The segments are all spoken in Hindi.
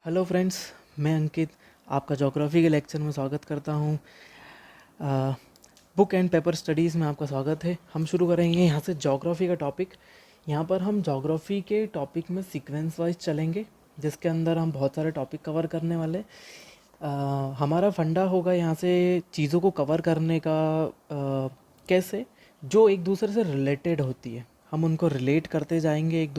हेलो फ्रेंड्स, मैं अंकित आपका ज्योग्राफी के लेक्चर में स्वागत करता हूँ। बुक एंड पेपर स्टडीज़ में आपका स्वागत है। हम शुरू करेंगे यहाँ से ज्योग्राफी का टॉपिक। यहाँ पर हम ज्योग्राफी के टॉपिक में सीक्वेंस वाइज चलेंगे, जिसके अंदर हम बहुत सारे टॉपिक कवर करने वाले। हमारा फंडा होगा यहाँ से चीज़ों को कवर करने का, कैसे जो एक दूसरे से रिलेटेड होती है हम उनको रिलेट करते जाएंगे, एक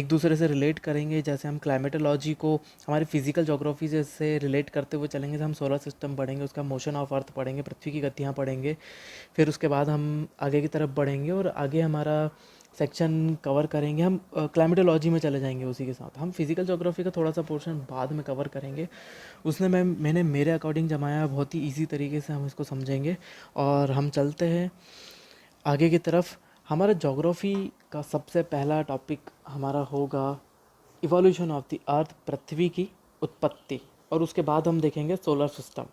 दूसरे से रिलेट करेंगे। जैसे हम क्लाइमेटोलॉजी को हमारी फिजिकल ज्योग्राफी से रिलेट करते हुए चलेंगे, तो हम सोलर सिस्टम पढ़ेंगे, उसका मोशन ऑफ अर्थ पढ़ेंगे, पृथ्वी की गतियाँ पढ़ेंगे। फिर उसके बाद हम आगे की तरफ बढ़ेंगे और आगे हमारा सेक्शन कवर करेंगे। हम क्लाइमेटोलॉजी में चले जाएंगे। उसी के साथ हम फिजिकल ज्योग्राफी का थोड़ा सा पोर्शन बाद में कवर करेंगे। उसने मैंने मेरे अकॉर्डिंग जमाया, बहुत ही इजी तरीके से हम इसको समझेंगे। और हम चलते हैं आगे की तरफ। हमारा ज्योग्राफी का सबसे पहला टॉपिक हमारा होगा इवोल्यूशन ऑफ द अर्थ, पृथ्वी की उत्पत्ति। और उसके बाद हम देखेंगे सोलर सिस्टम।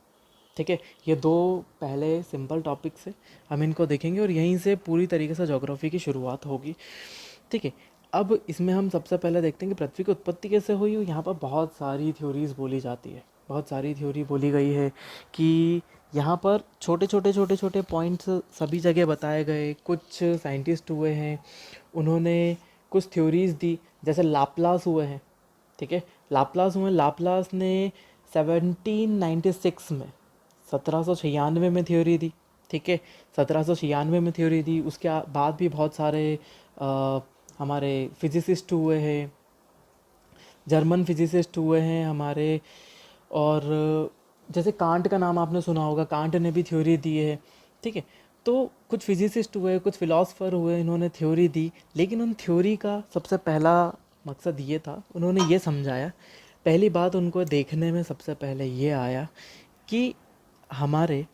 ठीक है, ये दो पहले सिंपल टॉपिक्स है, हम इनको देखेंगे और यहीं से पूरी तरीके से ज्योग्राफी की शुरुआत होगी। ठीक है, अब इसमें हम सबसे पहले देखते हैं कि पृथ्वी की उत्पत्ति कैसे हुई। यहाँ पर बहुत सारी थ्योरीज बोली जाती है, बहुत सारी थ्योरी बोली गई है कि यहाँ पर छोटे छोटे पॉइंट्स सभी जगह बताए गए। कुछ साइंटिस्ट हुए हैं, उन्होंने कुछ थ्योरीज दी, जैसे लाप्लास हुए हैं। ठीक है, लाप्लास ने 1796 में 1796 में थ्योरी दी। ठीक है, 1796 में थ्योरी दी। उसके बाद भी बहुत सारे हमारे फिजिसिस्ट हुए हैं, जर्मन फिजिसिस्ट हुए हैं हमारे। और जैसे कांट का नाम आपने सुना होगा, कांट ने भी थ्योरी दी है। ठीक है, तो कुछ फिजिसिस्ट हुए, कुछ फिलोसफर हुए, इन्होंने थ्योरी दी। लेकिन उन थ्योरी का सबसे पहला मकसद ये था, उन्होंने ये समझाया, पहली बात उनको देखने में सबसे पहले ये आया कि हमारे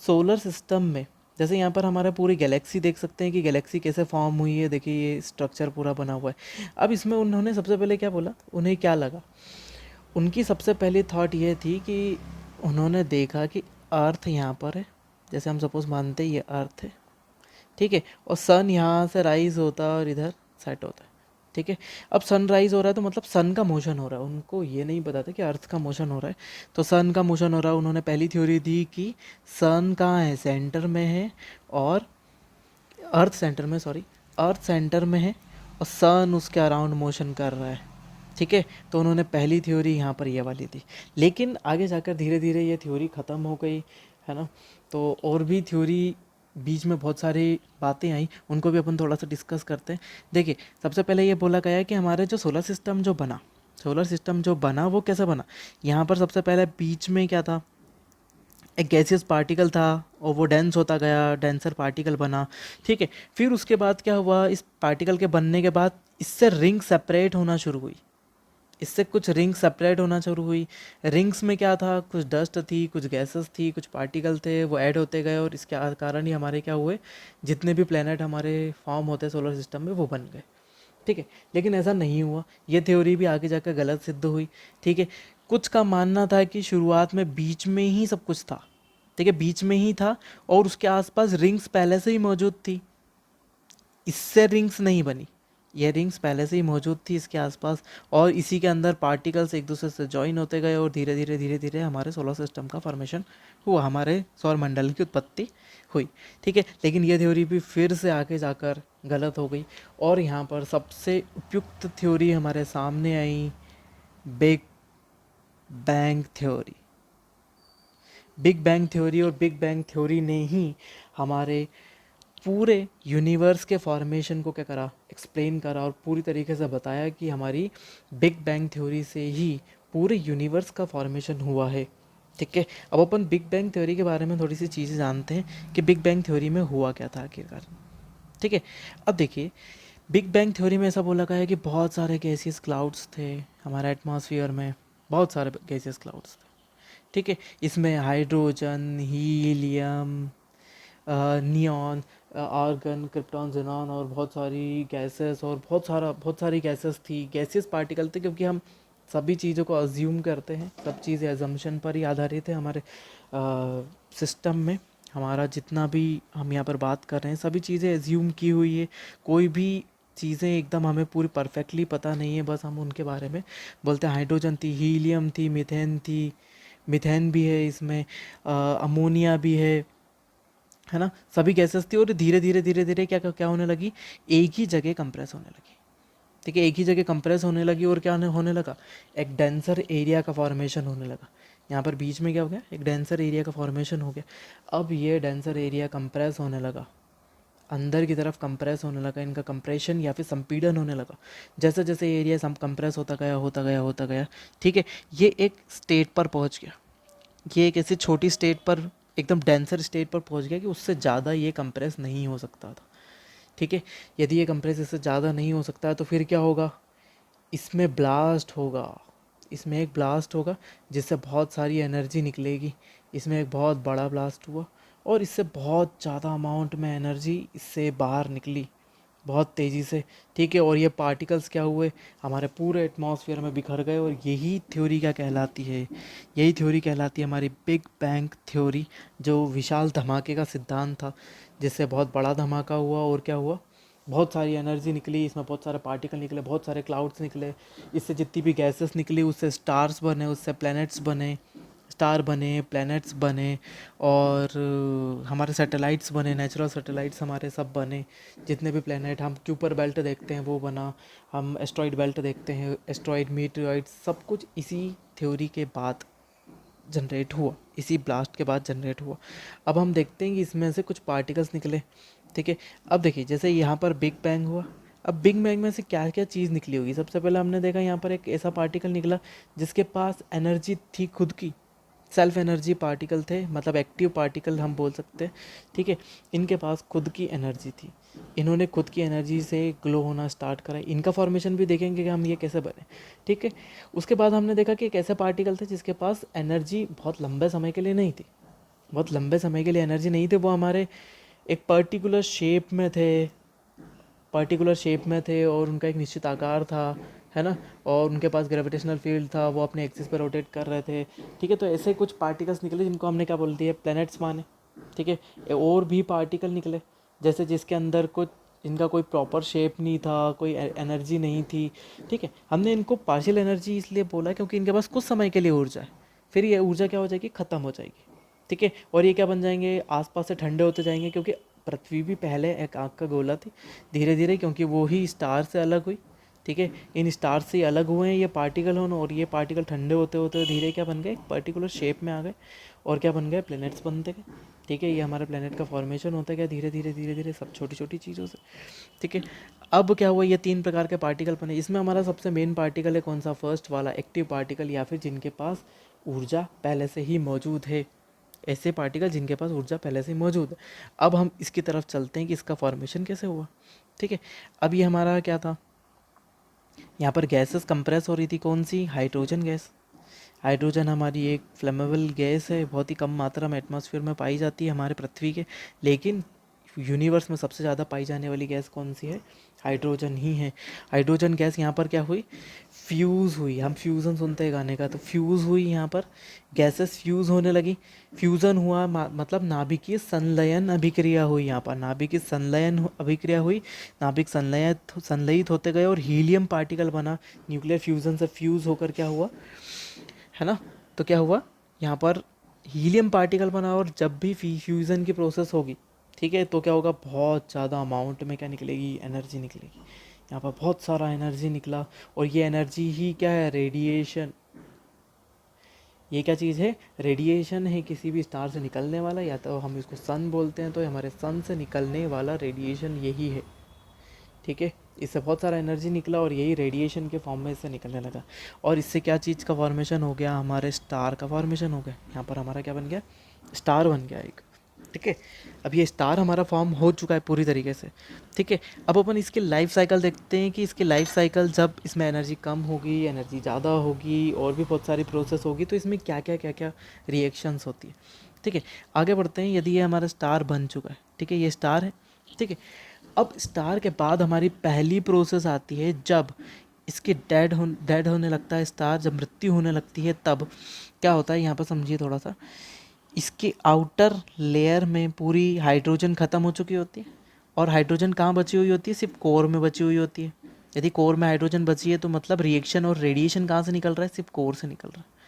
सोलर सिस्टम में, जैसे यहाँ पर हमारा पूरी गैलेक्सी देख सकते हैं कि गैलेक्सी कैसे फॉर्म हुई है। देखिए, ये स्ट्रक्चर पूरा बना हुआ है। अब इसमें उन्होंने सबसे पहले क्या बोला, उन्हें क्या लगा, उनकी सबसे पहली थॉट ये थी कि उन्होंने देखा कि अर्थ यहाँ पर है। जैसे हम सपोज मानते हैं ये अर्थ है। ठीक है, और सन यहाँ से राइज होता है और इधर सेट होता है। ठीक है, अब सन राइज हो रहा है तो मतलब सन का मोशन हो रहा है। उनको ये नहीं पता था कि अर्थ का मोशन हो रहा है, तो सन का मोशन हो रहा है। उन्होंने पहली थ्योरी दी कि सन कहाँ है, सेंटर में है, और अर्थ सेंटर में, सॉरी, अर्थ सेंटर में है और सन उसके अराउंड मोशन कर रहा है। ठीक है, तो उन्होंने पहली थ्योरी यहाँ पर ये वाली दी। लेकिन आगे जाकर धीरे धीरे ये थ्योरी ख़त्म हो गई, है ना। तो और भी थ्योरी बीच में बहुत सारी बातें आई, उनको भी अपन थोड़ा सा डिस्कस करते हैं। देखिए, सबसे पहले ये बोला गया कि हमारे जो सोलर सिस्टम जो बना वो कैसे बना। यहाँ पर सबसे पहले बीच में क्या था, एक गैसियस पार्टिकल था और वो डेंस होता गया, डेंसर पार्टिकल बना। ठीक है, फिर उसके बाद क्या हुआ, इस पार्टिकल के बनने के बाद इससे रिंग सेपरेट होना शुरू हुई। इससे कुछ रिंग सेपरेट होना शुरू हुई। रिंग्स में क्या था, कुछ डस्ट थी, कुछ गैसेस थी, कुछ पार्टिकल थे, वो ऐड होते गए और इसके कारण ही हमारे क्या हुए, जितने भी प्लेनेट हमारे फॉर्म होते हैं सोलर सिस्टम में वो बन गए। ठीक है, लेकिन ऐसा नहीं हुआ, ये थ्योरी भी आगे जाकर गलत सिद्ध हुई। ठीक है, कुछ का मानना था कि शुरुआत में बीच में ही सब कुछ था। ठीक है, बीच में ही था और उसके आसपास रिंग्स पहले से ही मौजूद थी, इससे रिंग्स नहीं बनी, ये रिंग्स पहले से ही मौजूद थी इसके आसपास। और इसी के अंदर पार्टिकल्स एक दूसरे से ज्वाइन होते गए और धीरे धीरे हमारे सोलर सिस्टम का फॉर्मेशन हुआ, हमारे सौर मंडल की उत्पत्ति हुई। ठीक है, लेकिन ये थ्योरी भी फिर से आगे जाकर गलत हो गई। और यहाँ पर सबसे उपयुक्त थ्योरी हमारे सामने आई, big bang theory. Big bang theory ने ही हमारे पूरे यूनिवर्स के फॉर्मेशन को क्या करा, एक्सप्लेन करा और पूरी तरीके से बताया कि हमारी बिग बैंग थ्योरी से ही पूरे यूनिवर्स का फॉर्मेशन हुआ है। ठीक है, अब अपन बिग बैंग थ्योरी के बारे में थोड़ी सी चीज़ें जानते हैं कि बिग बैंग थ्योरी में हुआ क्या था आखिरकार। ठीक है, अब देखिए, बिग बैंग थ्योरी में ऐसा बोला गया है कि बहुत सारे गैसियस क्लाउड्स थे हमारे एटमॉस्फेयर में, बहुत सारे गैसियस क्लाउड्स थे। ठीक है, इसमें hydrogen, helium, neon, argon, krypton, xenon और बहुत सारी गैसेस और बहुत सारी गैसेस थी, गैसियस पार्टिकल थे। क्योंकि हम सभी चीज़ों को अज्यूम करते हैं, सब चीज़ें एजम्पशन पर ही आधारित है हमारे सिस्टम में। हमारा जितना भी हम यहाँ पर बात कर रहे हैं सभी चीज़ें एज्यूम की हुई है। कोई भी चीज़ें एकदम हमें पूरी परफेक्टली पता नहीं है, बस हम उनके बारे में बोलते हैं। हाइड्रोजन थी, हीलियम थी, मिथेन भी है इसमें, अमोनिया भी है ना, सभी गैसेस थी। और धीरे धीरे धीरे धीरे क्या क्या क्या होने लगी, एक ही जगह कंप्रेस होने लगी। ठीक है, एक ही जगह कंप्रेस होने लगी और क्या होने लगा, एक डेंसर एरिया का फॉर्मेशन होने लगा। यहाँ पर बीच में क्या हो गया, एक डेंसर एरिया का फॉर्मेशन हो गया। अब ये डेंसर एरिया कंप्रेस होने लगा, अंदर की तरफ कंप्रेस होने लगा, इनका कंप्रेशन या फिर संपीड़न होने लगा। जैसे जैसे एरिया सम कंप्रेस होता गया, ठीक है, ये एक स्टेट पर पहुंच गया। ये एक ऐसी छोटी स्टेट पर, एकदम डेंसर स्टेट पर पहुंच गया कि उससे ज़्यादा ये कंप्रेस नहीं हो सकता था। ठीक है, यदि ये कंप्रेस इससे ज़्यादा नहीं हो सकता है तो फिर क्या होगा, इसमें ब्लास्ट होगा। इसमें एक ब्लास्ट होगा जिससे बहुत सारी एनर्जी निकलेगी। इसमें एक बहुत बड़ा ब्लास्ट हुआ और इससे बहुत ज़्यादा अमाउंट में एनर्जी इससे बाहर निकली बहुत तेज़ी से। ठीक है, और ये पार्टिकल्स क्या हुए, हमारे पूरे एटमॉस्फेयर में बिखर गए। और यही थ्योरी क्या कहलाती है, यही थ्योरी कहलाती है हमारी बिग बैंग थ्योरी, जो विशाल धमाके का सिद्धांत था, जिससे बहुत बड़ा धमाका हुआ और क्या हुआ, बहुत सारी एनर्जी निकली, इसमें बहुत सारे पार्टिकल निकले, बहुत सारे क्लाउड्स निकले। इससे जितनी भी गैसेस निकली उससे स्टार्स बने, उससे प्लैनेट्स बने, स्टार बने, प्लैनेट्स बने, और हमारे सैटेलाइट्स बने, नेचुरल सैटेलाइट्स हमारे सब बने। जितने भी प्लैनेट हम क्यूपर बेल्ट देखते हैं वो बना, हम एस्ट्रॉइड बेल्ट देखते हैं, एस्ट्रॉइड मीटरॉइड, सब कुछ इसी थ्योरी के बाद जनरेट हुआ, इसी ब्लास्ट के बाद जनरेट हुआ। अब हम देखते हैं कि इसमें से कुछ पार्टिकल्स निकले। ठीक है, अब देखिए जैसे यहाँ पर बिग बैंग हुआ, अब बिग बैंग में से क्या क्या चीज़ निकली होगी। सबसे पहले हमने देखा यहाँ पर एक ऐसा पार्टिकल निकला जिसके पास एनर्जी थी खुद की, सेल्फ एनर्जी पार्टिकल थे, मतलब एक्टिव पार्टिकल हम बोल सकते हैं। ठीक है, इनके पास खुद की एनर्जी थी, इन्होंने खुद की एनर्जी से ग्लो होना स्टार्ट करा। इनका फॉर्मेशन भी देखेंगे कि हम ये कैसे बने। ठीक है, उसके बाद हमने देखा कि एक ऐसे पार्टिकल थे जिसके पास एनर्जी बहुत लंबे समय के लिए नहीं थी, बहुत लंबे समय के लिए एनर्जी नहीं थे, वो हमारे एक पर्टिकुलर शेप में थे और उनका एक निश्चित आकार था, है ना, और उनके पास ग्रेविटेशनल फील्ड था, वो अपने एक्सिस पर रोटेट कर रहे थे। ठीक है, तो ऐसे कुछ पार्टिकल्स निकले जिनको हमने क्या बोल दिया, प्लैनेट्स माने। ठीक है, और भी पार्टिकल निकले जैसे जिसके अंदर कुछ, इनका कोई प्रॉपर शेप नहीं था, कोई एनर्जी नहीं थी। ठीक है, हमने इनको पार्शियल एनर्जी इसलिए बोला क्योंकि इनके पास कुछ समय के लिए ऊर्जा है, फिर ये ऊर्जा क्या हो जाएगी, ख़त्म हो जाएगी। ठीक है, और ये क्या बन जाएंगे, आसपास से ठंडे होते जाएंगे, क्योंकि पृथ्वी भी पहले एक आग का गोला थी। धीरे धीरे क्योंकि वो ही स्टार से अलग हुई, ठीक है, इन स्टार से अलग हुए हैं ये पार्टिकल होने, और ये पार्टिकल ठंडे होते होते धीरे क्या बन गए, एक पर्टिकुलर शेप में आ गए और क्या बन गए, प्लैनेट्स बनते गए। ठीक है, ये हमारे प्लैनेट का फॉर्मेशन होता गया धीरे धीरे धीरे धीरे, सब छोटी छोटी चीज़ों से। ठीक है, अब क्या हुआ, ये 3 प्रकार के पार्टिकल बने। इसमें हमारा सबसे मेन पार्टिकल है कौन सा, फर्स्ट वाला, एक्टिव पार्टिकल, या फिर जिनके पास ऊर्जा पहले से ही मौजूद है। ऐसे पार्टिकल जिनके पास ऊर्जा पहले से ही मौजूद है। अब हम इसकी तरफ चलते हैं कि इसका फॉर्मेशन कैसे हुआ। ठीक है, अब ये हमारा क्या था, यहाँ पर गैसेस कंप्रेस हो रही थी, कौन सी, हाइड्रोजन गैस। हाइड्रोजन हमारी एक फ्लेमेबल गैस है, बहुत ही कम मात्रा में एटमॉस्फेयर में पाई जाती है हमारे पृथ्वी के, लेकिन यूनिवर्स में सबसे ज़्यादा पाई जाने वाली गैस कौन सी है, हाइड्रोजन ही है। हाइड्रोजन गैस यहाँ पर क्या हुई, फ्यूज़ हुई। हम फ्यूज़न सुनते हैं गाने का, तो फ्यूज़ हुई, यहाँ पर गैसेस फ्यूज़ होने लगी। फ्यूज़न हुआ मतलब नाभिकीय संलयन अभिक्रिया हुई, यहाँ पर नाभिकीय संलयन अभिक्रिया हुई, नाभिक संलयित होते गए और हीलियम पार्टिकल बना। न्यूक्लियर फ्यूज़न से फ्यूज़ होकर क्या हुआ, है ना, तो क्या हुआ, यहाँ पर हीलियम पार्टिकल बना, और जब भी फ्यूज़न की प्रोसेस होगी, ठीक है, तो क्या होगा, बहुत ज़्यादा अमाउंट में क्या निकलेगी, एनर्जी निकलेगी। यहाँ पर बहुत सारा एनर्जी निकला, और ये एनर्जी ही क्या है, रेडिएशन। ये क्या चीज़ है, रेडिएशन है, किसी भी स्टार से निकलने वाला, या तो हम इसको सन बोलते हैं, तो हमारे सन से निकलने वाला रेडिएशन यही है। ठीक है, इससे बहुत सारा एनर्जी निकला और यही रेडिएशन के फॉर्म में इससे निकलने लगा, और इससे क्या चीज़ का फॉर्मेशन हो गया, हमारे स्टार का फॉर्मेशन हो गया। यहाँ पर हमारा क्या बन गया, स्टार बन गया एक। ठीक है, अब ये स्टार हमारा फॉर्म हो चुका है पूरी तरीके से। ठीक है, अब अपन इसके लाइफ साइकिल देखते हैं कि इसकी लाइफ साइकिल, जब इसमें एनर्जी कम होगी, एनर्जी ज़्यादा होगी, और भी बहुत सारी प्रोसेस होगी, तो इसमें क्या क्या क्या क्या रिएक्शंस होती है। ठीक है, आगे बढ़ते हैं। यदि ये हमारा स्टार बन चुका है, ठीक है, ये स्टार है। ठीक है, अब स्टार के बाद हमारी पहली प्रोसेस आती है जब इसके डेड होने लगता है स्टार, जब मृत्यु होने लगती है, तब क्या होता है, यहाँ पर समझिए थोड़ा सा। इसके आउटर लेयर में पूरी हाइड्रोजन ख़त्म हो चुकी होती है, और हाइड्रोजन कहाँ बची हुई होती है? सिर्फ कोर में बची हुई होती है। यदि कोर में हाइड्रोजन बची है तो मतलब रिएक्शन और रेडिएशन कहाँ से निकल रहा है? सिर्फ कोर से निकल रहा है।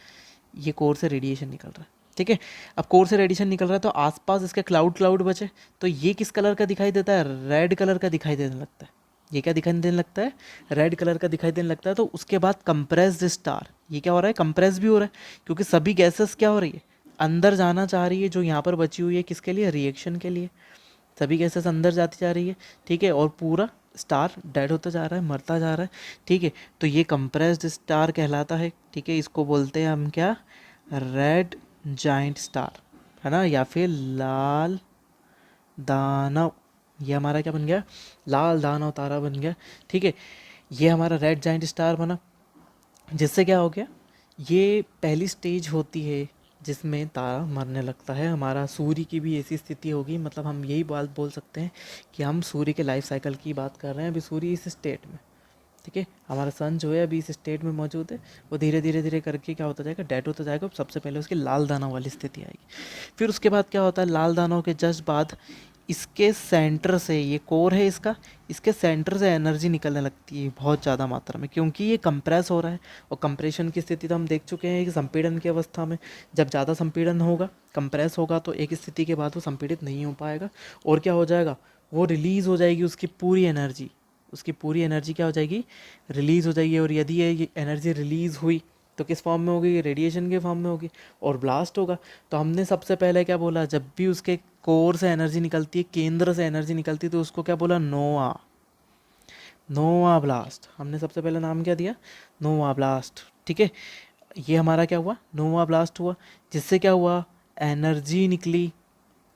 ये कोर से रेडिएशन निकल रहा है, ठीक है। अब कोर से रेडिएशन निकल रहा है तो आसपास इसके क्लाउड क्लाउड बचे, तो ये किस कलर का दिखाई देता है? रेड कलर का दिखाई देने लगता है। ये क्या दिखाई देने लगता है? रेड कलर का दिखाई देने लगता है। तो उसके बाद कंप्रेस्ड स्टार, ये क्या हो रहा है? कंप्रेस भी हो रहा है, क्योंकि सभी गैसेस क्या हो रही है? अंदर जाना चाह रही है, जो यहाँ पर बची हुई है किसके लिए? रिएक्शन के लिए। सभी गैसेस अंदर जाती जा रही है, ठीक है, और पूरा स्टार डेड होता जा रहा है, मरता जा रहा है, ठीक है। तो ये कंप्रेस्ड स्टार कहलाता है, ठीक है। इसको बोलते हैं हम क्या? रेड जाइंट स्टार, है ना, या फिर लाल दानव। ये हमारा क्या बन गया? लाल दानव तारा बन गया, ठीक है। ये हमारा रेड जाइंट स्टार बना, जिससे क्या हो गया? ये पहली स्टेज होती है जिसमें तारा मरने लगता है। हमारा सूर्य की भी ऐसी स्थिति होगी, मतलब हम यही बात बोल सकते हैं कि हम सूर्य के लाइफ साइकिल की बात कर रहे हैं। अभी सूर्य इस स्टेट में, ठीक है, हमारा सन जो है अभी इस स्टेट में मौजूद है, वो धीरे धीरे धीरे करके क्या होता जाएगा? डेड होता जाएगा। सबसे पहले उसकी लाल दानव वाली स्थिति आएगी। फिर उसके बाद क्या होता है? लाल दानव के जस्ट बाद इसके सेंटर से, ये कोर है इसका, इसके सेंटर से एनर्जी निकलने लगती है बहुत ज़्यादा मात्रा में, क्योंकि ये कंप्रेस हो रहा है। और कंप्रेशन की स्थिति तो हम देख चुके हैं कि संपीड़न की अवस्था में जब ज़्यादा संपीड़न होगा, कंप्रेस होगा, तो एक स्थिति के बाद वो संपीड़ित नहीं हो पाएगा और क्या हो जाएगा? वो रिलीज़ हो जाएगी, उसकी पूरी एनर्जी, उसकी पूरी एनर्जी क्या हो जाएगी? रिलीज़ हो जाएगी। और यदि ये एनर्जी रिलीज़ हुई तो किस फॉर्म में होगी? रेडिएशन के फॉर्म में होगी और ब्लास्ट होगा। तो हमने सबसे पहले क्या बोला? जब भी उसके कोर से एनर्जी निकलती है, केंद्र से एनर्जी निकलती है, तो उसको क्या बोला? नोवा, नोवा ब्लास्ट। हमने सबसे पहले नाम क्या दिया? नोवा ब्लास्ट, ठीक है। ये हमारा क्या हुआ? नोवा ब्लास्ट हुआ, जिससे क्या हुआ? एनर्जी निकली,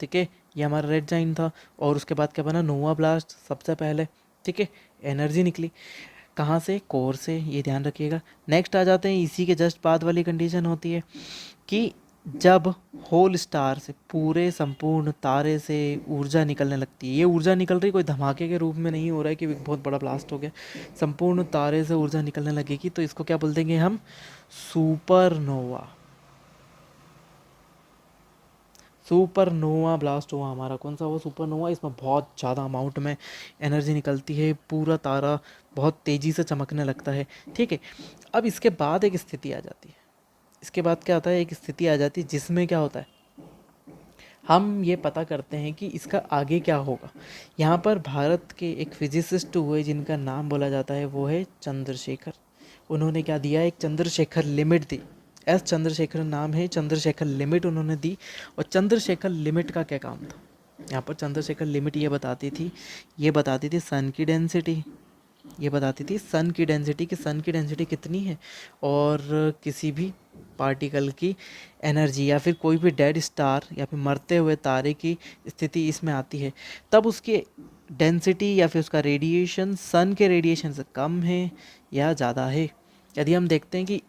ठीक है। ये हमारा रेड जाइंट था और उसके बाद क्या बना? नोवा ब्लास्ट सबसे पहले, ठीक है। एनर्जी निकली कहाँ से? कोर से, ये ध्यान रखिएगा। नेक्स्ट आ जाते हैं, इसी के जस्ट बाद वाली कंडीशन होती है कि जब होल स्टार से, पूरे संपूर्ण तारे से ऊर्जा निकलने लगती है। ये ऊर्जा निकल रही कोई धमाके के रूप में नहीं हो रहा है कि बहुत बड़ा ब्लास्ट हो गया। संपूर्ण तारे से ऊर्जा निकलने लगेगी तो इसको क्या बोल देंगे हम? सुपरनोवा। सुपरनोवा ब्लास्ट हुआ हमारा। कौन सा हुआ? सुपरनोवा। इसमें बहुत ज़्यादा अमाउंट में एनर्जी निकलती है, पूरा तारा बहुत तेज़ी से चमकने लगता है, ठीक है। अब इसके बाद एक स्थिति आ जाती है। इसके बाद क्या होता है? एक स्थिति आ जाती है जिसमें क्या होता है? हम ये पता करते हैं कि इसका आगे क्या होगा। यहाँ पर भारत के एक फिजिसिस्ट हुए जिनका नाम बोला जाता है, वो है चंद्रशेखर। उन्होंने क्या दिया? एक चंद्रशेखर लिमिट दी। एस चंद्रशेखर नाम है, चंद्रशेखर लिमिट उन्होंने दी। और चंद्रशेखर लिमिट का क्या काम था? यहाँ पर चंद्रशेखर लिमिट ये बताती थी सन की डेंसिटी। ये बताती थी सन की डेंसिटी, कि सन की डेंसिटी कितनी है और किसी भी पार्टिकल की एनर्जी या फिर कोई भी डेड स्टार या फिर मरते हुए तारे की स्थिति इसमें आती है, तब उसकी डेंसिटी या फिर उसका रेडिएशन सन के रेडिएशन से कम है या ज़्यादा है। यदि हम देखते हैं कि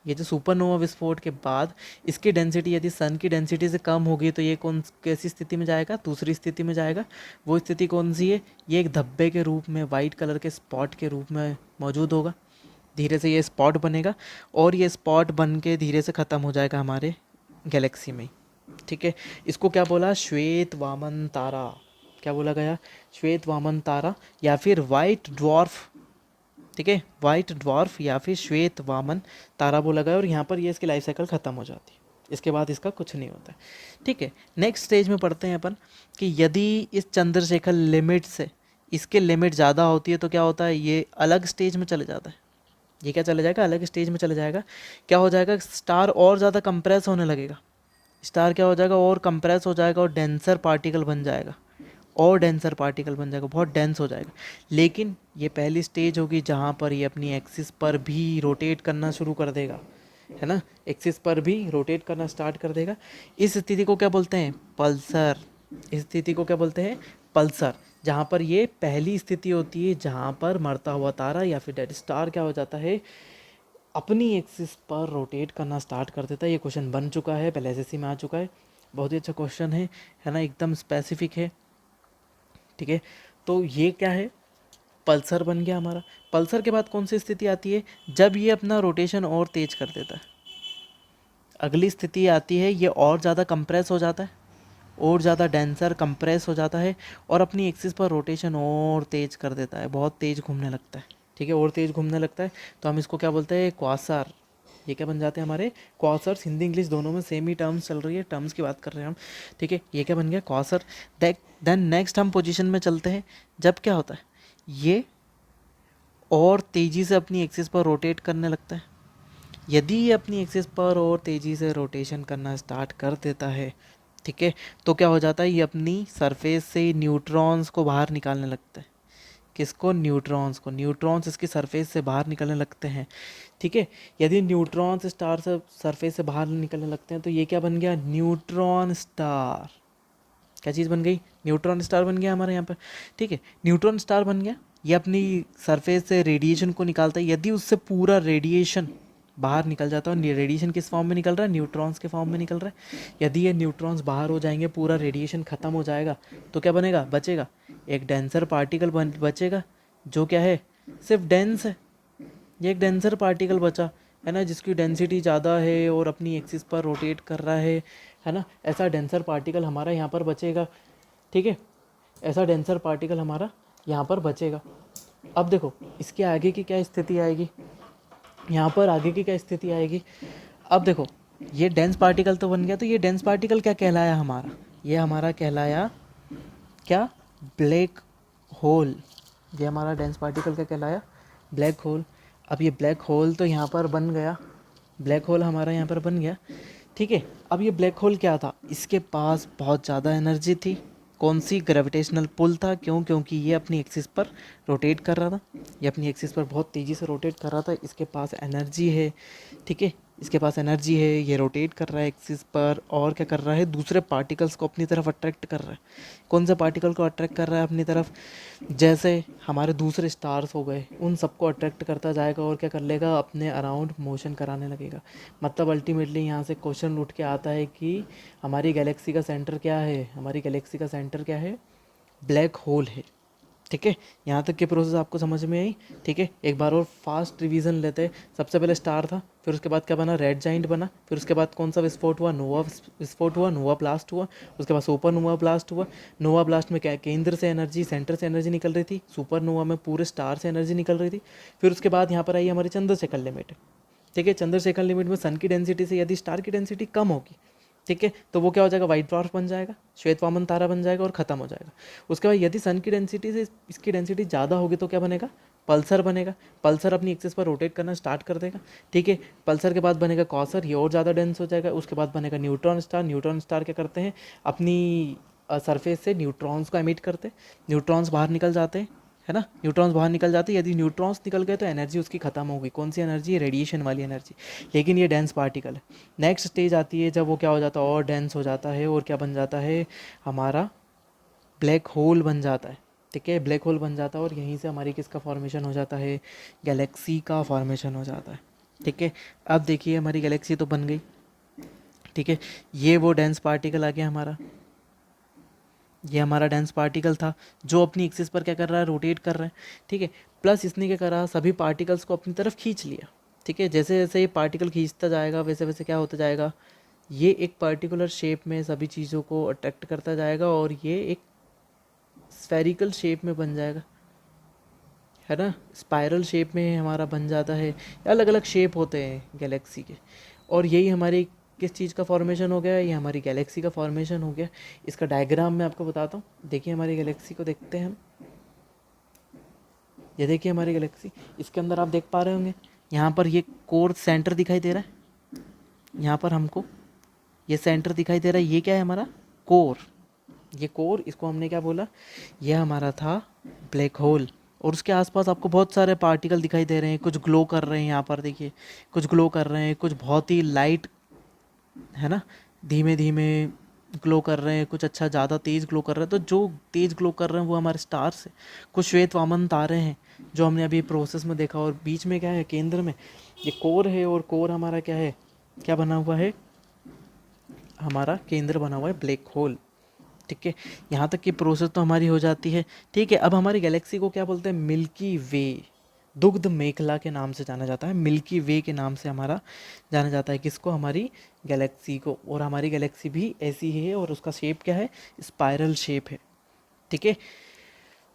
ये जो सुपरनोवा विस्फोट के बाद इसकी डेंसिटी यदि सन की डेंसिटी से कम होगी तो ये कैसी स्थिति में जाएगा? दूसरी स्थिति में जाएगा। वो स्थिति कौन सी है? ये एक धब्बे के रूप में, वाइट कलर के स्पॉट के रूप में मौजूद होगा। धीरे से ये स्पॉट बनेगा और ये स्पॉट बन के धीरे से ख़त्म हो जाएगा हमारे गैलेक्सी में, ठीक है। इसको क्या बोला? श्वेत वामन तारा। क्या बोला गया? श्वेत वामन तारा या फिर वाइट ड्वार्फ, ठीक है। वाइट ड्वार्फ या फिर श्वेत वामन तारा बोला गया और यहाँ पर ये इसकी लाइफ साइकिल ख़त्म हो जाती है। इसके बाद इसका कुछ नहीं होता है, ठीक है। नेक्स्ट स्टेज में पढ़ते हैं अपन कि यदि इस चंद्रशेखर लिमिट से इसके लिमिट ज़्यादा होती है तो क्या होता है? ये अलग स्टेज में चले जाता है। ये क्या चले जाएगा? अलग स्टेज में चले जाएगा। क्या हो जाएगा? स्टार और ज़्यादा कंप्रेस होने लगेगा। स्टार क्या हो जाएगा? और कंप्रेस हो जाएगा और डेंसर पार्टिकल बन जाएगा, और डेंसर पार्टिकल बन जाएगा, बहुत डेंस हो जाएगा। लेकिन ये पहली स्टेज होगी जहाँ पर ये अपनी एक्सिस पर भी रोटेट करना शुरू कर देगा, है ना। एक्सिस पर भी रोटेट करना स्टार्ट कर देगा। इस स्थिति को क्या बोलते हैं? पल्सर। इस स्थिति को क्या बोलते हैं? पल्सर। जहाँ पर ये पहली स्थिति होती है जहाँ पर मरता हुआ तारा या फिर डेड स्टार क्या हो जाता है? अपनी एक्सिस पर रोटेट करना स्टार्ट कर देता है। ये क्वेश्चन बन चुका है, पहले एसएससी में आ चुका है। बहुत ही अच्छा क्वेश्चन है ना, एकदम स्पेसिफिक है, ठीक है। तो ये क्या है? पल्सर बन गया हमारा। पल्सर के बाद कौन सी स्थिति आती है? जब ये अपना रोटेशन और तेज कर देता है। अगली स्थिति आती है ये और ज़्यादा कंप्रेस हो जाता है, और ज़्यादा डेंसर कंप्रेस हो जाता है और अपनी एक्सिस पर रोटेशन और तेज़ कर देता है, बहुत तेज़ घूमने लगता है, ठीक है, और तेज़ घूमने लगता है। तो हम इसको क्या बोलते हैं, क्वासर। ये क्या बन जाते हैं हमारे क्वासर्स। हिंदी इंग्लिश दोनों में सेम ही टर्म्स चल रही है, टर्म्स की बात कर रहे हैं हम, ठीक है। ये क्या बन गया, क्वासर। देन नेक्स्ट हम पोजीशन में चलते हैं, जब क्या होता है, ये और तेज़ी से अपनी एक्सिस पर रोटेट करने लगता है। यदि ये अपनी एक्सिस पर और तेज़ी से रोटेशन करना स्टार्ट कर देता है, ठीक है, तो क्या हो जाता है, ये अपनी सरफेस से न्यूट्रॉन्स को बाहर निकालने लगता है। किसको, न्यूट्रॉन्स को। न्यूट्रॉन्स इसकी सरफेस से बाहर निकलने लगते हैं, ठीक है। यदि न्यूट्रॉन्स स्टार से सरफेस से बाहर निकलने लगते हैं तो ये क्या बन गया, न्यूट्रॉन स्टार। क्या चीज़ बन गई, न्यूट्रॉन स्टार बन गया हमारे यहाँ पर, ठीक है। न्यूट्रॉन स्टार बन गया, ये अपनी सरफेस से रेडिएशन को निकालता है। यदि उससे पूरा रेडिएशन बाहर निकल जाता है, और रेडिएशन किस फॉर्म में निकल रहा है, न्यूट्रॉन्स के फॉर्म में निकल रहा है। यदि ये न्यूट्रॉन्स बाहर हो जाएंगे, पूरा रेडिएशन ख़त्म हो जाएगा, तो क्या बनेगा, बचेगा एक डेंसर पार्टिकल बचेगा, जो क्या है, सिर्फ डेंस है। ये एक डेंसर पार्टिकल बचा है ना, जिसकी डेंसिटी ज़्यादा है और अपनी एक्सिस पर रोटेट कर रहा है ना। ऐसा डेंसर पार्टिकल हमारा यहाँ पर बचेगा, ठीक है। ऐसा डेंसर पार्टिकल हमारा यहाँ पर बचेगा। अब देखो इसके आगे की क्या स्थिति आएगी, यहाँ पर आगे की क्या स्थिति आएगी। अब देखो ये डेंस पार्टिकल तो बन गया, तो ये डेंस पार्टिकल क्या कहलाया हमारा, ये हमारा कहलाया क्या, ब्लैक होल। ये हमारा डेंस पार्टिकल क्या कहलाया, ब्लैक होल। अब ये ब्लैक होल तो यहाँ पर बन गया, ब्लैक होल हमारा यहाँ पर बन गया, ठीक है। अब ये ब्लैक होल क्या था, इसके पास बहुत ज़्यादा एनर्जी थी। कौन सी, ग्रेविटेशनल पुल था। क्यों, क्योंकि ये अपनी एक्सिस पर रोटेट कर रहा था, ये अपनी एक्सिस पर बहुत तेज़ी से रोटेट कर रहा था, इसके पास एनर्जी है, ठीक है, इसके पास एनर्जी है, ये रोटेट कर रहा है एक्सिस पर, और क्या कर रहा है, दूसरे पार्टिकल्स को अपनी तरफ अट्रैक्ट कर रहा है। कौन से पार्टिकल को अट्रैक्ट कर रहा है अपनी तरफ, जैसे हमारे दूसरे स्टार्स हो गए, उन सबको अट्रैक्ट करता जाएगा और क्या कर लेगा, अपने अराउंड मोशन कराने लगेगा। मतलब अल्टीमेटली यहाँ से क्वेश्चन उठ के आता है कि हमारी गैलेक्सी का सेंटर क्या है, हमारी गैलेक्सी का सेंटर क्या है, ब्लैक होल है, ठीक है। यहाँ तक की प्रोसेस आपको समझ में आई, ठीक है। एक बार और फास्ट रिवीजन लेते हैं। सबसे पहले स्टार था, फिर उसके बाद क्या बना, रेड जाइंट बना, फिर उसके बाद कौन सा विस्फोट हुआ, नोवा विस्फोट हुआ, नोवा ब्लास्ट हुआ, उसके बाद सुपर नोवा ब्लास्ट हुआ। नोवा ब्लास्ट में क्या, केंद्र से एनर्जी, सेंटर से एनर्जी निकल रही थी। सुपर नोवा में पूरे स्टार से एनर्जी निकल रही थी। फिर उसके बाद यहाँ पर आई हमारी चंद्रशेखर लिमिट, ठीक है। चंद्रशेखर लिमिट में सन की डेंसिटी से यदि स्टार की डेंसिटी कम होगी, ठीक है, तो वो क्या हो जाएगा, वाइट ड्वार्फ बन जाएगा, श्वेत वामन तारा बन जाएगा और ख़त्म हो जाएगा। उसके बाद यदि सन की डेंसिटी से इसकी डेंसिटी ज़्यादा होगी तो क्या बनेगा, पल्सर बनेगा। पल्सर अपनी एक्सिस पर रोटेट करना स्टार्ट कर देगा, ठीक है। पल्सर के बाद बनेगा कॉसर, ये और ज़्यादा डेंस हो जाएगा। उसके बाद बनेगा न्यूट्रॉन स्टार। न्यूट्रॉन स्टार क्या करते हैं, अपनी सरफेस से न्यूट्रॉन्स को एमिट करते हैं, न्यूट्रॉन्स बाहर निकल जाते हैं, है ना। न्यूट्रॉन्स बाहर निकल जाते हैं, यदि न्यूट्रॉन्स निकल गए तो एनर्जी उसकी ख़त्म होगी। कौन सी एनर्जी, रेडिएशन वाली एनर्जी, लेकिन ये डेंस पार्टिकल है। नेक्स्ट स्टेज आती है जब वो क्या हो जाता है, और डेंस हो जाता है, और क्या बन जाता है, हमारा ब्लैक होल बन जाता है, ठीक है। ब्लैक होल बन जाता है और यहीं से हमारी किसका फॉर्मेशन हो जाता है, गैलेक्सी का फॉर्मेशन हो जाता है, ठीक है। अब देखिए हमारी गैलेक्सी तो बन गई, ठीक है। ये वो डेंस पार्टिकल आ गया हमारा, ये हमारा डेंस पार्टिकल था जो अपनी एक्सिस पर क्या कर रहा है, रोटेट कर रहा है, ठीक है। प्लस इसने क्या करा, सभी पार्टिकल्स को अपनी तरफ खींच लिया, ठीक है। जैसे जैसे ये पार्टिकल खींचता जाएगा वैसे वैसे क्या होता जाएगा, ये एक पर्टिकुलर शेप में सभी चीज़ों को अट्रैक्ट करता जाएगा और ये एक स्फेरिकल शेप में बन जाएगा, है ना। स्पाइरल शेप में हमारा बन जाता है। अलग अलग शेप होते हैं गैलेक्सी के, और यही हमारी किस चीज़ का फॉर्मेशन हो गया, ये हमारी गैलेक्सी का फॉर्मेशन हो गया। इसका डायग्राम मैं आपको बताता हूँ। देखिए हमारी गैलेक्सी को देखते हैं हम, ये देखिए हमारी गैलेक्सी, इसके अंदर आप देख पा रहे होंगे यहाँ पर ये कोर सेंटर दिखाई दे रहा है, यहाँ पर हमको ये सेंटर दिखाई दे रहा है। ये क्या है, हमारा कोर। ये कोर, इसको हमने क्या बोला, ये हमारा था ब्लैक होल। और उसके आसपास आपको बहुत सारे पार्टिकल दिखाई दे रहे हैं, कुछ ग्लो कर रहे हैं, यहाँ पर देखिए कुछ ग्लो कर रहे हैं, कुछ बहुत ही लाइट, है ना, धीमे धीमे ग्लो कर रहे हैं, कुछ अच्छा ज़्यादा तेज़ ग्लो कर रहे हैं। तो जो तेज़ ग्लो कर रहे हैं वो हमारे स्टार्स हैं। कुछ श्वेत वामन तारे हैं जो हमने अभी प्रोसेस में देखा। और बीच में क्या है, केंद्र में ये कोर है, और कोर हमारा क्या है, क्या बना हुआ है, हमारा केंद्र बना हुआ है ब्लैक होल, ठीक है। यहाँ तक की प्रोसेस तो हमारी हो जाती है, ठीक है। अब हमारी गैलेक्सी को क्या बोलते हैं, मिल्की वे। दुग्ध मेखला के नाम से जाना जाता है, मिल्की वे के नाम से हमारा जाना जाता है किसको, हमारी गैलेक्सी को। और हमारी गैलेक्सी भी ऐसी ही है और उसका शेप क्या है, स्पाइरल शेप है, ठीक है,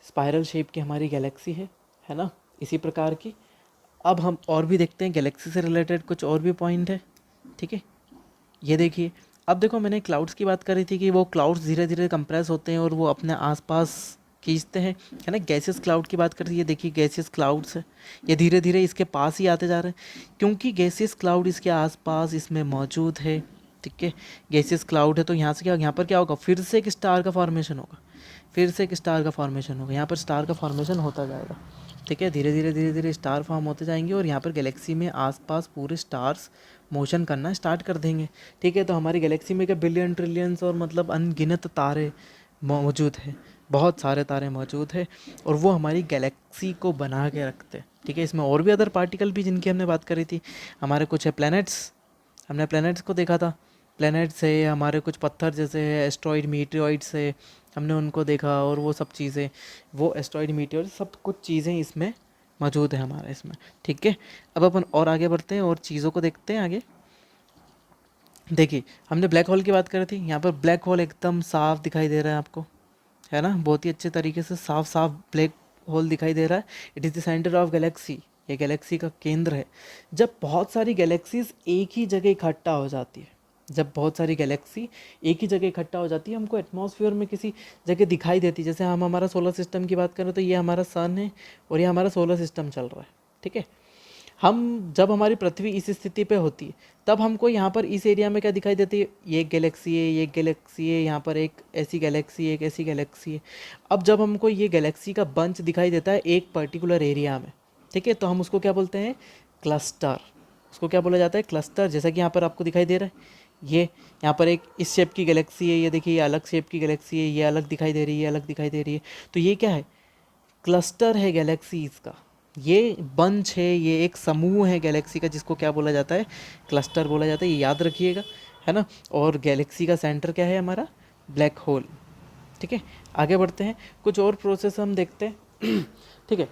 स्पाइरल शेप की हमारी गैलेक्सी है ना, इसी प्रकार की। अब हम और भी देखते हैं गैलेक्सी से रिलेटेड कुछ और भी पॉइंट है, ठीक है। ये देखिए, अब देखो मैंने क्लाउड्स की बात करी थी कि वो क्लाउड्स धीरे धीरे कंप्रेस होते हैं और वो अपने आसपास खींचते हैं, है ना। गैसियस क्लाउड की बात करती है, देखिए गैसियस क्लाउड्स है, ये धीरे धीरे इसके पास ही आते जा रहे हैं क्योंकि गैसियस क्लाउड इसके आसपास इसमें मौजूद है, ठीक है। गैसियस क्लाउड है तो यहाँ से क्या, यहाँ पर क्या होगा, फिर से एक स्टार का फॉर्मेशन होगा, फिर से एक स्टार का फॉर्मेशन होगा, यहाँ पर स्टार का फॉर्मेशन होता जाएगा, ठीक है। धीरे धीरे स्टार फॉर्म होते जाएंगे और यहाँ पर गैलेक्सी में आसपास पूरे स्टार्स मोशन करना स्टार्ट कर देंगे, ठीक है। तो हमारी गैलेक्सी में क्या बिलियन ट्रिलियंस और मतलब अनगिनत तारे मौजूद हैं, बहुत सारे तारे मौजूद हैं और वो हमारी गैलेक्सी को बना के रखते हैं, ठीक है। इसमें और भी अदर पार्टिकल भी जिनकी हमने बात करी थी, हमारे कुछ है प्लैनेट्स, हमने प्लैनेट्स को देखा था, प्लैनेट्स है हमारे कुछ पत्थर जैसे है, एस्ट्रॉइड मीटियोइड्स है, हमने उनको देखा और वो सब चीज़ें, वो एस्ट्रॉइड मीटियोइड सब कुछ चीज़ें इसमें मौजूद है हमारे इसमें, ठीक है। अब अपन और आगे बढ़ते हैं और चीज़ों को देखते हैं आगे। देखिए हमने ब्लैक होल की बात करी थी, यहाँ पर ब्लैक होल एकदम साफ दिखाई दे रहा है आपको, है ना, बहुत ही अच्छे तरीके से साफ साफ ब्लैक होल दिखाई दे रहा है। It is the centre of Galaxy, ये गैलेक्सी का केंद्र है। जब बहुत सारी गैलेक्सीज एक ही जगह इकट्ठा हो जाती है, जब बहुत सारी गैलेक्सी एक ही जगह इकट्ठा हो जाती है, हमको एटमॉस्फेयर में किसी जगह दिखाई देती है, जैसे हम हमारा सोलर सिस्टम की बात करें तो ये हमारा सन है और ये हमारा सोलर सिस्टम चल रहा है, ठीक है। हम जब हमारी पृथ्वी इस स्थिति पे होती है तब हमको यहाँ पर इस एरिया में क्या दिखाई देती है, ये एक गैलेक्सी है, ये एक गैलेक्सी है, यहाँ पर एक ऐसी गैलेक्सी है, एक ऐसी गैलेक्सी है। अब जब हमको ये गैलेक्सी का बंच दिखाई देता है एक पर्टिकुलर एरिया में, ठीक है, तो हम उसको क्या बोलते हैं, क्लस्टर। उसको क्या बोला जाता है, क्लस्टर। जैसा कि यहाँ पर आपको दिखाई दे रहा है, ये यहाँ पर एक इस शेप की गैलेक्सी है, ये देखिए ये अलग शेप की गैलेक्सी है, ये अलग दिखाई दे रही है, ये अलग दिखाई दे रही है, तो ये क्या है, क्लस्टर है गैलेक्सीज का, ये बंच है, ये एक समूह है गैलेक्सी का जिसको क्या बोला जाता है, क्लस्टर बोला जाता है, ये याद रखिएगा, है ना। और गैलेक्सी का सेंटर क्या है, हमारा ब्लैक होल, ठीक है। आगे बढ़ते हैं, कुछ और प्रोसेस हम देखते हैं ठीक है।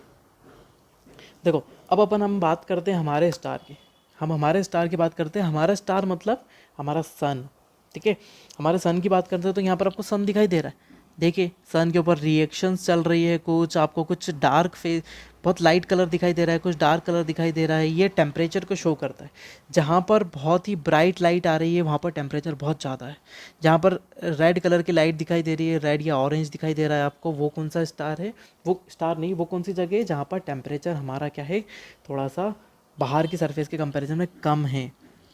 देखो अब अपन हम बात करते हैं हमारे स्टार की, हम हमारे स्टार की बात करते हैं। हमारा स्टार मतलब हमारा सन, ठीक है। हमारे सन की बात करते हैं तो यहाँ पर आपको सन दिखाई दे रहा है, देखिए सन के ऊपर रिएक्शंस चल रही है, कुछ आपको कुछ डार्क फेस, बहुत लाइट कलर दिखाई दे रहा है, कुछ डार्क कलर दिखाई दे रहा है, ये टेम्परेचर को शो करता है। जहाँ पर बहुत ही ब्राइट लाइट आ रही है वहाँ पर टेम्परेचर बहुत ज़्यादा है, जहाँ पर रेड कलर की लाइट दिखाई दे रही है, रेड या ऑरेंज दिखाई दे रहा है आपको, वो कौन सा स्टार है, वो स्टार नहीं, वो कौन सी जगह है जहाँ पर टेम्परेचर हमारा क्या है, थोड़ा सा बाहर की सरफेस के कंपैरिजन में कम है,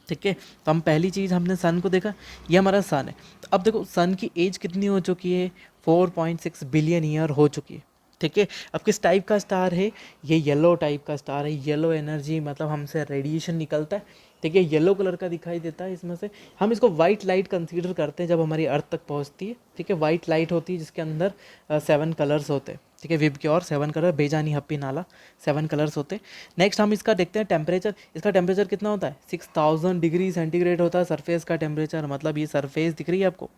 ठीक है। तो हम पहली चीज़ हमने सन को देखा, ये हमारा सन है। तो अब देखो सन की एज कितनी हो चुकी है, 4.6 बिलियन ईयर हो चुकी है, ठीक है। अब किस टाइप का स्टार है, ये येलो टाइप का स्टार है, येलो एनर्जी मतलब हमसे रेडिएशन निकलता है, ठीक है, येलो कलर का दिखाई देता है इसमें से। हम इसको वाइट लाइट कंसीडर करते हैं जब हमारी अर्थ तक पहुंचती है, ठीक है। वाइट लाइट होती है जिसके अंदर 7 कलर्स होते हैं, ठीक है, विब के और 7 कलर, बेजानी हप्पी नाला, 7 कलर्स होते हैं। नेक्स्ट हम इसका देखते हैं टेम्परेचर, इसका टेम्परेचर कितना होता है, 6000 डिग्री सेंटीग्रेड होता है सरफेस का टेम्परेचर, मतलब ये सरफेस दिख रही है आपको,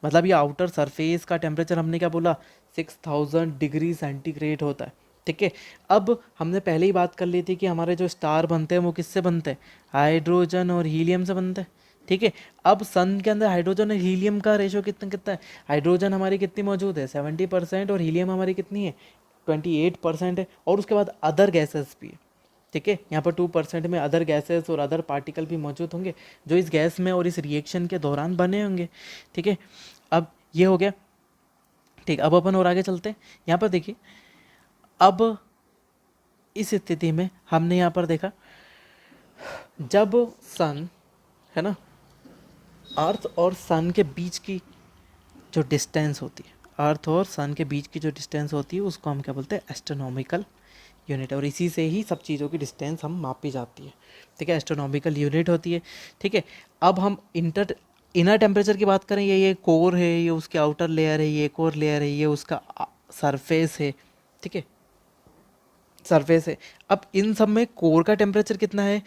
मतलब ये आउटर सरफेस का टेम्परेचर हमने क्या बोला, 6000 डिग्री सेंटीग्रेड होता है, ठीक है। अब हमने पहले ही बात कर ली थी कि हमारे जो स्टार बनते हैं वो किससे बनते हैं, हाइड्रोजन और हीलियम से बनते हैं, ठीक है। अब सन के अंदर हाइड्रोजन और हीलियम का रेशो कितना कितना है, हाइड्रोजन हमारी कितनी मौजूद है, 70% और हीलियम हमारी कितनी है, 28% है। और उसके बाद अदर गैसेस भी है, ठीक है, यहाँ पर 2% में अदर गैसेस और अदर पार्टिकल भी मौजूद होंगे जो इस गैस में और इस रिएक्शन के दौरान बने होंगे, ठीक है। अब ये हो गया, ठीक। अब अपन और आगे चलते हैं, यहाँ पर देखिए अब इस स्थिति में हमने यहाँ पर देखा जब सन, है ना, अर्थ और सन के बीच की जो डिस्टेंस होती है, अर्थ और सन के बीच की जो डिस्टेंस होती है उसको हम क्या बोलते हैं, एस्ट्रोनॉमिकल यूनिट, और इसी से ही सब चीज़ों की डिस्टेंस हम मापी जाती है, ठीक है, एस्ट्रोनॉमिकल यूनिट होती है, ठीक है। अब हम इनर टेम्परेचर की बात करें, ये कोर है, ये उसके आउटर लेयर है, ये कोर लेयर है, ये उसका सरफेस है, ठीक है, सरफेस है। अब इन सब में कोर का टेम्परेचर कितना है,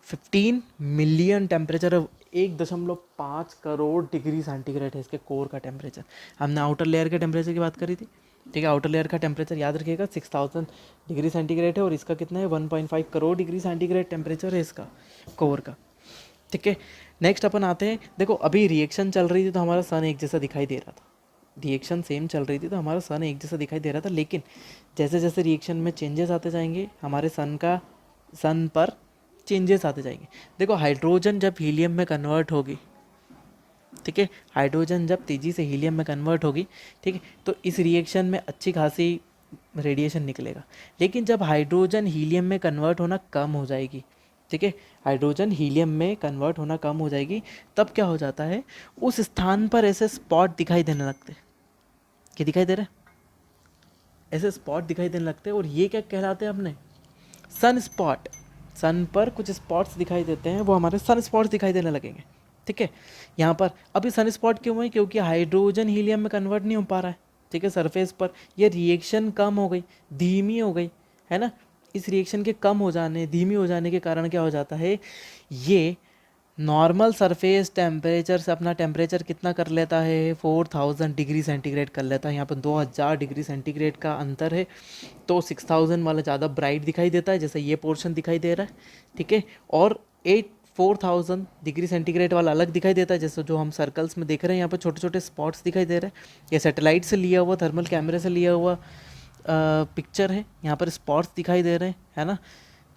15 million temperature, 1.5 crore degree centigrade है इसके कोर का टेम्परेचर। हमने आउटर लेयर के टेम्परेचर की बात करी थी, ठीक है। आउटर लेयर का टेम्परेचर याद रखिएगा 6000 डिग्री सेंटीग्रेड है और इसका कितना है 1.5 करोड़ डिग्री सेंटीग्रेड टेम्परेचर है इसका कोर का। ठीक है। नेक्स्ट अपन आते हैं, देखो अभी रिएक्शन चल रही थी तो हमारा सन एक जैसा दिखाई दे रहा था, रिएक्शन सेम चल रही थी तो हमारा सन एक जैसा दिखाई दे रहा था, लेकिन जैसे जैसे रिएक्शन में चेंजेस आते जाएंगे हमारे सन पर चेंजेस आते जाएंगे। देखो हाइड्रोजन जब हीलियम में कन्वर्ट होगी, ठीक है, हाइड्रोजन जब तेज़ी से हीलियम में कन्वर्ट होगी, ठीक है, तो इस रिएक्शन में अच्छी खासी रेडिएशन निकलेगा। लेकिन जब हाइड्रोजन हीलियम में कन्वर्ट होना कम हो जाएगी, ठीक है, हाइड्रोजन हीलियम में कन्वर्ट होना कम हो जाएगी, तब क्या हो जाता है, उस स्थान पर ऐसे स्पॉट दिखाई देने लगते हैं। क्या दिखाई दे रहा है? ऐसे स्पॉट दिखाई देने लगते हैं और ये क्या कहलाते हैं अपने, सन स्पॉट। सन पर कुछ स्पॉट्स दिखाई देते हैं, वो हमारे सन स्पॉट्स दिखाई देने लगेंगे। ठीक है। यहाँ पर अभी सन स्पॉट क्यों हुए? क्योंकि हाइड्रोजन हीलियम में कन्वर्ट नहीं हो पा रहा है, ठीक है, सरफेस पर। ये रिएक्शन कम हो गई, धीमी हो गई, है ना। इस रिएक्शन के कम हो जाने, धीमी हो जाने के कारण क्या हो जाता है, ये नॉर्मल सरफेस टेम्परेचर से अपना टेम्परेचर कितना कर लेता है, 4000 डिग्री सेंटीग्रेड कर लेता है। यहाँ पर 2000 डिग्री सेंटीग्रेड का अंतर है, तो 6000 वाला ज़्यादा ब्राइट दिखाई देता है, जैसे ये पोर्शन दिखाई दे रहा है, ठीक है। और 4000 डिग्री सेंटीग्रेड वाला अलग दिखाई देता है, जैसे जो हम सर्कल्स में देख रहे हैं, यहाँ पर छोटे छोटे स्पॉट्स दिखाई दे रहे हैं। ये सैटेलाइट से लिया हुआ, थर्मल कैमरे से लिया हुआ पिक्चर है, यहाँ पर स्पॉट्स दिखाई दे रहे हैं, है ना।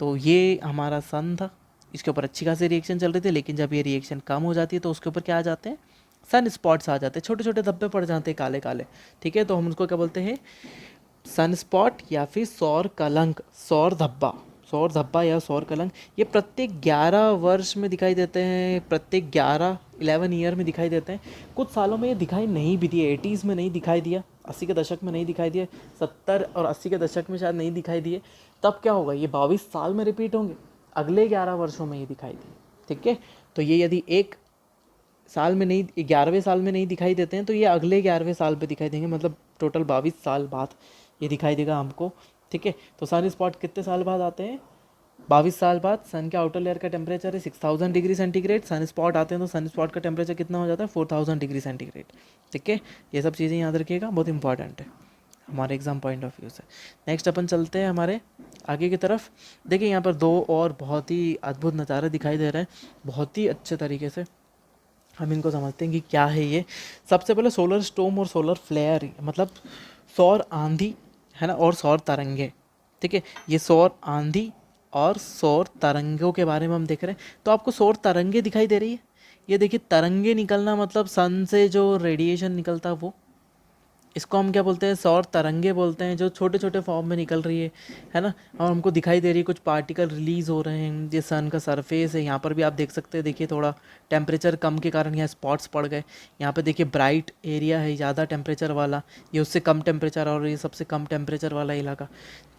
तो ये हमारा सन था, इसके ऊपर अच्छी खासी रिएक्शन चल रही थी, लेकिन जब ये रिएक्शन कम हो जाती है तो उसके ऊपर क्या आ जाते हैं, सन स्पॉट्स आ जाते हैं, छोटे छोटे धब्बे पड़ जाते हैं काले काले। ठीक है, तो हम उसको क्या बोलते हैं, सन स्पॉट या फिर सौर कलंक, सौर धब्बा या सौर कलंक। ये प्रत्येक 11 वर्ष में दिखाई देते हैं, प्रत्येक 11 ईयर में दिखाई देते हैं। कुछ सालों में ये दिखाई नहीं भी दिए, 80s में नहीं दिखाई दिया, 80 के दशक में नहीं दिखाई दिए, 70 और 80 के दशक में शायद नहीं दिखाई दिए। तब क्या होगा, ये 22 साल में रिपीट होंगे, अगले 11 वर्षों में ये दिखाई दिए। ठीक है, तो ये यदि एक साल में नहीं, 11वें साल में नहीं दिखाई देते हैं, तो ये अगले 11वें साल पे दिखाई देंगे, मतलब टोटल 22 साल बाद ये दिखाई देगा हमको। ठीक है, तो सन स्पॉट कितने साल बाद आते हैं, 22 साल बाद। सन के आउटर लेयर का टेम्परेचर है 6000 डिग्री सेंटीग्रेड, सन स्पॉट आते हैं तो सन स्पॉट का टेम्परेचर कितना हो जाता है, 4000 डिग्री सेंटीग्रेड। ठीक है, ये सब चीज़ें याद रखिएगा, बहुत इंपॉर्टेंट है हमारे एग्जाम पॉइंट ऑफ व्यू से। नेक्स्ट अपन चलते हैं हमारे आगे की तरफ। देखिए यहाँ पर दो और बहुत ही अद्भुत नज़ारे दिखाई दे रहे हैं, बहुत ही अच्छे तरीके से हम इनको समझते हैं कि क्या है ये। सबसे पहले सोलर स्टॉर्म और सोलर फ्लेयर, मतलब सौर आंधी, है ना, और सौर तरंगे। ठीक है, ये सौर आंधी और सौर तरंगों के बारे में हम देख रहे हैं। तो आपको सौर तरंगे दिखाई दे रही है, ये देखिए, तरंगे निकलना मतलब सन से जो रेडिएशन निकलता है वो, इसको हम क्या बोलते हैं, सौर तरंगे बोलते हैं, जो छोटे छोटे फॉर्म में निकल रही है ना। और हमको दिखाई दे रही है, कुछ पार्टिकल रिलीज़ हो रहे हैं। ये सन का सरफेस है, यहाँ पर भी आप देख सकते हैं, देखिए थोड़ा टेम्परेचर कम के कारण यहाँ स्पॉट्स पड़ गए। यहाँ पे देखिए ब्राइट एरिया है ज़्यादा टेम्परेचर वाला, ये उससे कम टेम्परेचर और ये सबसे कम टेम्परेचर वाला इलाका।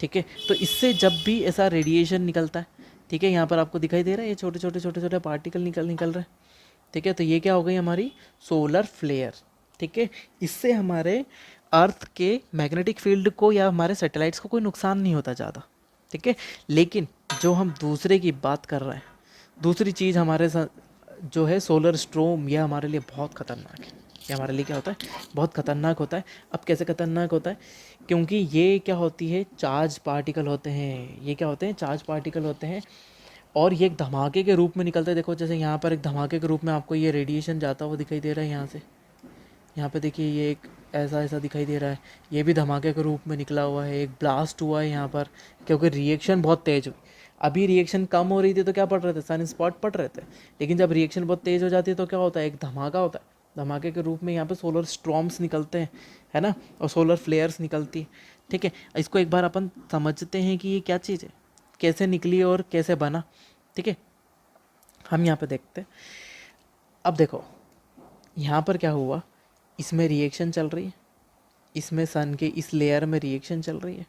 ठीक है, तो इससे जब भी ऐसा रेडिएशन निकलता है, ठीक है, यहाँ पर आपको दिखाई दे रहा है ये छोटे छोटे छोटे छोटे पार्टिकल निकल रहे हैं। ठीक है, तो ये क्या हो गई हमारी सोलर फ्लेयर। ठीक है, इससे हमारे अर्थ के मैग्नेटिक फील्ड को या हमारे सैटेलाइट्स को कोई नुकसान नहीं होता ज़्यादा। ठीक है, लेकिन जो हम दूसरे की बात कर रहे हैं, दूसरी चीज़ हमारे जो है सोलर स्टॉर्म, यह हमारे लिए बहुत ख़तरनाक है। ये हमारे लिए क्या होता है, बहुत ख़तरनाक होता है। अब कैसे ख़तरनाक होता है, क्योंकि ये क्या होती है, चार्ज पार्टिकल होते हैं। ये क्या होते हैं, चार्ज पार्टिकल होते हैं, और ये एक धमाके के रूप में निकलता है। देखो जैसे यहाँ पर एक धमाके के रूप में आपको ये रेडिएशन जाता हुआ दिखाई दे रहा है यहाँ से। यहाँ पे देखिए ये एक ऐसा ऐसा दिखाई दे रहा है, ये भी धमाके के रूप में निकला हुआ है, एक ब्लास्ट हुआ है यहाँ पर, क्योंकि रिएक्शन बहुत तेज़ हुई। अभी रिएक्शन कम हो रही थी तो क्या पड़ रहे थे, सन स्पॉट पड़ रहे थे, लेकिन जब रिएक्शन बहुत तेज़ हो जाती है तो क्या होता है, एक धमाका होता है। धमाके के रूप में यहाँ पे सोलर स्टॉर्म्स निकलते हैं, है ना, और सोलर फ्लेयर्स निकलती है। ठीक है, इसको एक बार अपन समझते हैं कि ये क्या चीज़ है, कैसे निकली और कैसे बना। ठीक है, हम यहाँ पे देखते हैं। अब देखो यहाँ पर क्या हुआ, इसमें रिएक्शन चल रही है, इसमें सन के इस लेयर में रिएक्शन चल रही है।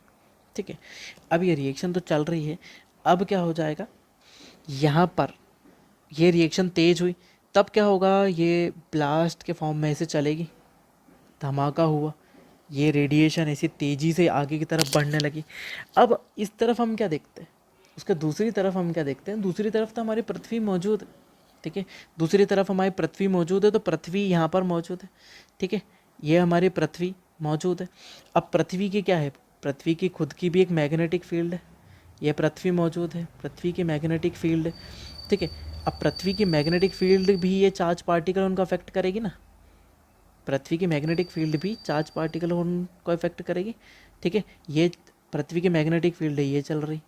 ठीक है, अब ये रिएक्शन तो चल रही है, अब क्या हो जाएगा, यहाँ पर ये रिएक्शन तेज हुई, तब क्या होगा, ये ब्लास्ट के फॉर्म में ऐसे चलेगी, धमाका हुआ, ये रेडिएशन ऐसी तेज़ी से आगे की तरफ बढ़ने लगी। अब इस तरफ हम क्या देखते हैं, उसके दूसरी तरफ हम क्या देखते हैं, दूसरी तरफ तो हमारी पृथ्वी मौजूद है। ठीक है, दूसरी तरफ हमारी पृथ्वी मौजूद है, तो पृथ्वी यहाँ पर मौजूद है। ठीक है, ये हमारी पृथ्वी, मौजूद है। अब पृथ्वी की क्या है, पृथ्वी की खुद की भी एक मैग्नेटिक फील्ड है, ये पृथ्वी मौजूद है, पृथ्वी की मैग्नेटिक फील्ड है, ठीक है। अब पृथ्वी की मैग्नेटिक फील्ड भी ये चार्ज पार्टिकल उनको अफेक्ट करेगी ना, पृथ्वी की मैग्नेटिक फील्ड भी चार्ज पार्टिकल उनको अफेक्ट करेगी, ठीक है। ये पृथ्वी की मैग्नेटिक फील्ड है, ये चल रही,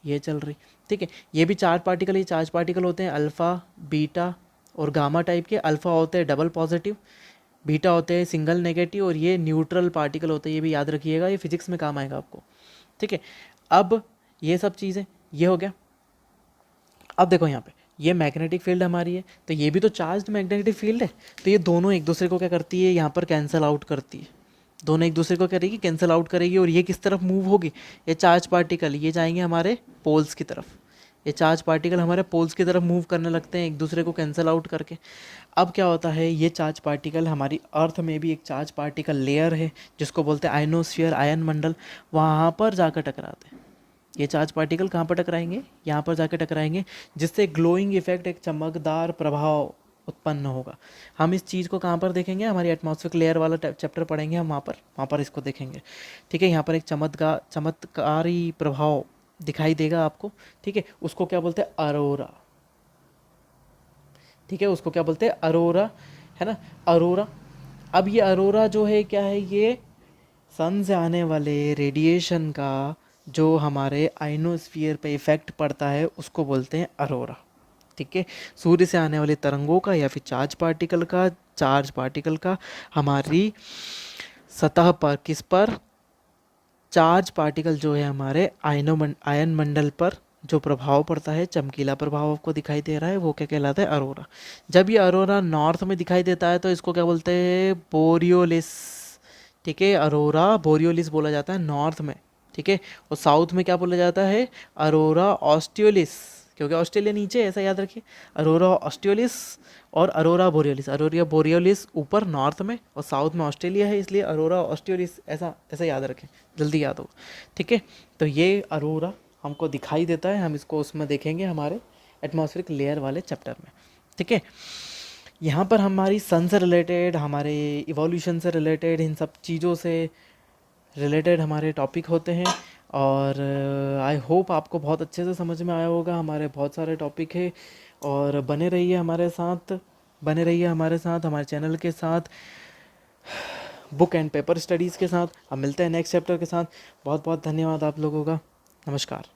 ये चल रही, ठीक है। ये भी चार्ज पार्टिकल, ये चार्ज पार्टिकल होते हैं अल्फ़ा, बीटा और गामा टाइप के। अल्फ़ा होते हैं डबल पॉजिटिव, बीटा होते हैं सिंगल नेगेटिव, और ये न्यूट्रल पार्टिकल होते हैं, ये भी याद रखिएगा, ये फिजिक्स में काम आएगा आपको, ठीक है। अब ये सब चीज़ें, ये हो गया। अब देखो यहाँ पे ये मैग्नेटिक फील्ड हमारी है, तो ये भी तो चार्ज्ड मैग्नेटिक फील्ड है, तो ये दोनों एक दूसरे को क्या करती है, यहाँ पर कैंसिल आउट करती है, दोनों एक दूसरे को करेगी, कैंसिल आउट करेगी। और ये किस तरफ मूव होगी, ये चार्ज पार्टिकल ये जाएंगे हमारे पोल्स की तरफ, ये चार्ज पार्टिकल हमारे पोल्स की तरफ मूव करने लगते हैं एक दूसरे को कैंसिल आउट करके। अब क्या होता है, ये चार्ज पार्टिकल, हमारी अर्थ में भी एक चार्ज पार्टिकल लेयर है जिसको बोलते हैं आयनोस्फीयर, आयन मंडल, वहाँ पर जाकर टकराते हैं। ये चार्ज पार्टिकल कहाँ पर टकराएंगे, यहाँ पर जाकर टकराएंगे, जिससे ग्लोइंग इफेक्ट, एक चमकदार प्रभाव उत्पन्न होगा। हम इस चीज़ को कहाँ पर देखेंगे, हमारी एटमॉस्फेरिक लेयर वाला चैप्टर पढ़ेंगे हम, वहाँ पर इसको देखेंगे, ठीक है। यहाँ पर एक चमत्कारी प्रभाव दिखाई देगा आपको, ठीक है। उसको क्या बोलते हैं, अरोरा, ठीक है, उसको क्या बोलते हैं, अरोरा, है ना, अरोरा। अब ये अरोरा जो है क्या है, ये सन से आने वाले रेडिएशन का जो हमारे आइनोस्फीयर पे इफ़ेक्ट पड़ता है उसको बोलते हैं अरोरा, ठीक है। सूर्य से आने वाले तरंगों का या फिर चार्ज पार्टिकल का हमारी सतह पर, किस पर, चार्ज पार्टिकल जो है हमारे आयन मंडल पर जो प्रभाव पड़ता है, चमकीला प्रभाव आपको दिखाई दे रहा है, वो क्या कहलाता है, अरोरा। जब ये अरोरा नॉर्थ में दिखाई देता है तो इसको क्या बोलते हैं, बोरियोलिस, ठीक है। अरोरा बोरियोलिस बोला जाता है नॉर्थ में, ठीक है। और साउथ में क्या बोला जाता है, अरोरा ऑस्टियोलिस, क्योंकि ऑस्ट्रेलिया नीचे है, ऐसा याद रखिए। अरोरा ऑस्टियोलिस और अरोरा बोरियोलिस, अरोरा बोरियोलिस ऊपर नॉर्थ में और साउथ में ऑस्ट्रेलिया है, इसलिए अरोरा ऑस्टियोलिस, ऐसा ऐसा याद रखें, जल्दी याद होगा, ठीक है। तो ये अरोरा हमको दिखाई देता है, हम इसको उसमें देखेंगे हमारे एटमॉस्फेरिक लेयर वाले चैप्टर में, ठीक है। यहाँ पर हमारी सन से रिलेटेड, हमारे इवोल्यूशन से रिलेटेड, इन सब चीज़ों से रिलेटेड हमारे टॉपिक होते हैं। और आई होप आपको बहुत अच्छे से समझ में आया होगा, हमारे बहुत सारे टॉपिक है। और बने रहिए हमारे साथ, बने रहिए हमारे साथ, हमारे चैनल के साथ, बुक एंड पेपर स्टडीज़ के साथ। हम मिलते हैं नेक्स्ट चैप्टर के साथ। बहुत बहुत धन्यवाद आप लोगों का, नमस्कार।